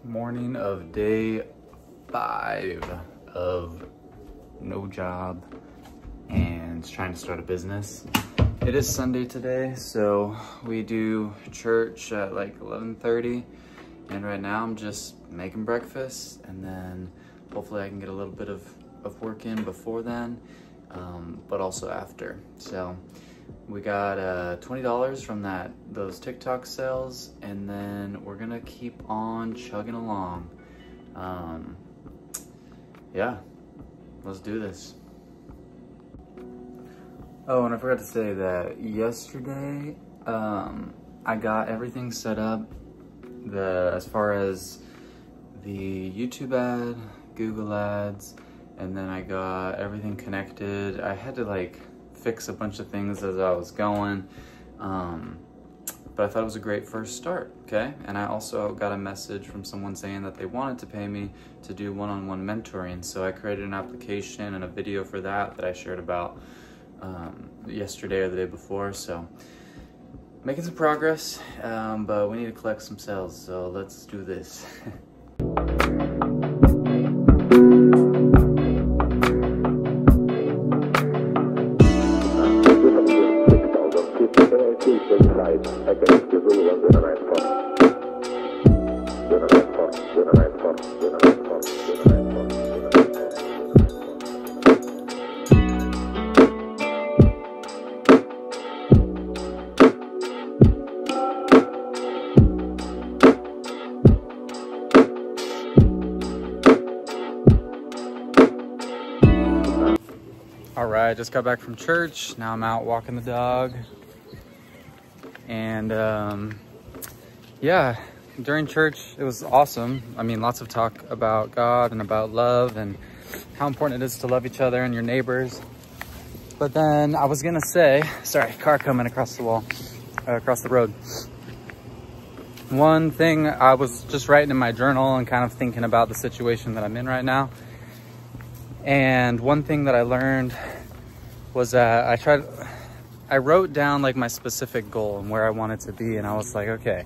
Morning of day 5 of no job and trying to start a business. It is Sunday today, so we do church at like 11:30, and right now I'm just making breakfast, and then hopefully I can get a little bit of work in before then, but also after. So we got $20 from those TikTok sales, and then we're gonna keep on chugging along. Yeah, let's do this. Oh, and I forgot to say that yesterday I got everything set up, as far as the YouTube ad, Google ads, and then I got everything connected. I had to like fix a bunch of things as I was going, but I thought it was a great first start, okay? And I also got a message from someone saying that they wanted to pay me to do one-on-one mentoring, so I created an application and a video for that I shared about yesterday or the day before. So making some progress, but we need to collect some sales, so let's do this. All right, just got back from church. Now I'm out walking the dog. And yeah, during church, it was awesome. I mean, lots of talk about God and about love and how important it is to love each other and your neighbors. But then I was gonna say, sorry, car coming across the road. One thing, I was just writing in my journal and kind of thinking about the situation that I'm in right now. And one thing that I learned was that I wrote down like my specific goal and where I wanted to be. And I was like, okay,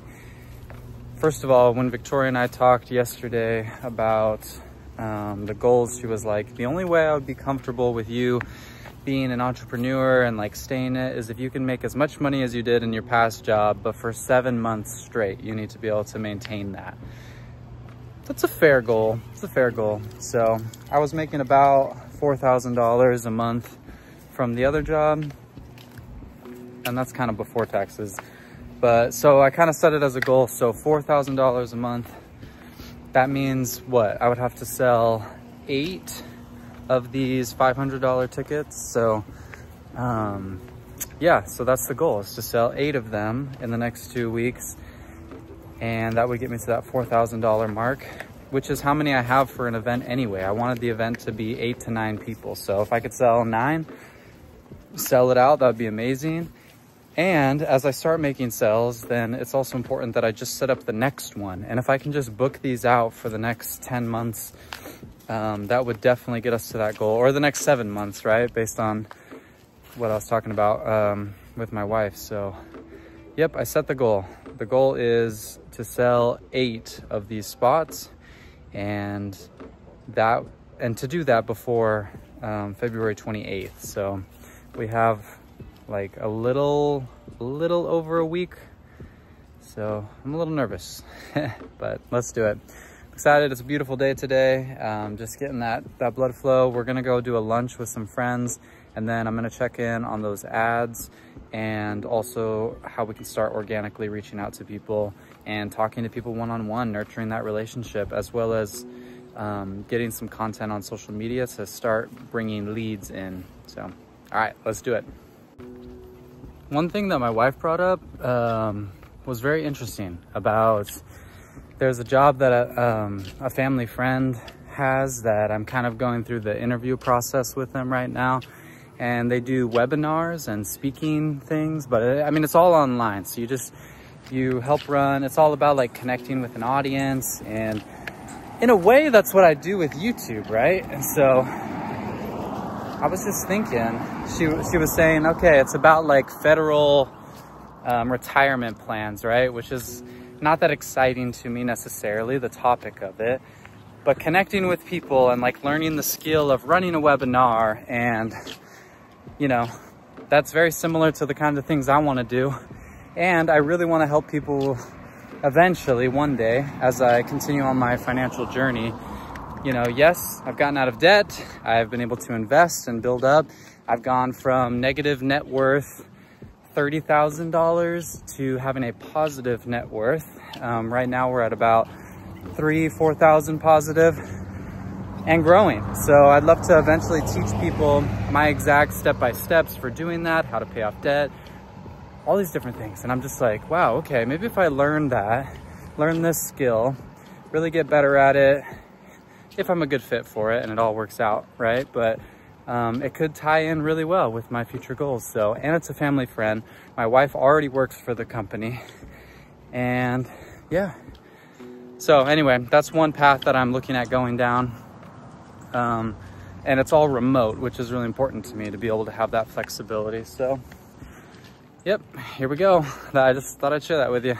first of all, when Victoria and I talked yesterday about the goals, she was like, the only way I would be comfortable with you being an entrepreneur and like staying it is if you can make as much money as you did in your past job, but for 7 months straight, you need to be able to maintain that. That's a fair goal. It's a fair goal. So I was making about $4,000 a month from the other job, and that's kind of before taxes. But so I kind of set it as a goal. So $4,000 a month, that means what? I would have to sell 8 of these $500 tickets. So yeah, so that's the goal, is to sell 8 of them in the next 2 weeks. And that would get me to that $4,000 mark, which is how many I have for an event anyway. I wanted the event to be 8 to 9 people. So if I could sell 9, sell it out, that would be amazing. And as I start making sales, then it's also important that I just set up the next one. And if I can just book these out for the next 10 months, that would definitely get us to that goal, or the next 7 months, right? Based on what I was talking about with my wife. So yep, I set the goal. The goal is to sell 8 of these spots, and to do that before February 28th. So we have like a little over a week. So I'm a little nervous, but let's do it. Excited. It's a beautiful day today. Just getting that blood flow. We're gonna go do a lunch with some friends, and then I'm gonna check in on those ads and also how we can start organically reaching out to people and talking to people one-on-one, nurturing that relationship, as well as getting some content on social media to start bringing leads in. So, all right, let's do it. One thing that my wife brought up was very interesting about, there's a job that a family friend has that I'm kind of going through the interview process with them right now. And they do webinars and speaking things, but I mean, it's all online. So you help run, it's all about like connecting with an audience. And in a way, that's what I do with YouTube, right? And so I was just thinking, she was saying, okay, it's about like federal retirement plans, right? Which is not that exciting to me necessarily, the topic of it, but connecting with people and like learning the skill of running a webinar, and you know, that's very similar to the kind of things I want to do. And I really want to help people eventually, one day, as I continue on my financial journey. You know, yes, I've gotten out of debt. I've been able to invest and build up. I've gone from negative net worth $30,000 to having a positive net worth. Right now we're at about 4,000 positive and growing. So I'd love to eventually teach people my exact step-by-steps for doing that, how to pay off debt, all these different things. And I'm just like, wow, okay, maybe if I learn this skill, really get better at it, if I'm a good fit for it and it all works out, right? But it could tie in really well with my future goals. So, and it's a family friend. My wife already works for the company, and yeah. So anyway, that's one path that I'm looking at going down. And it's all remote, which is really important to me to be able to have that flexibility. So, yep, here we go. I just thought I'd share that with you.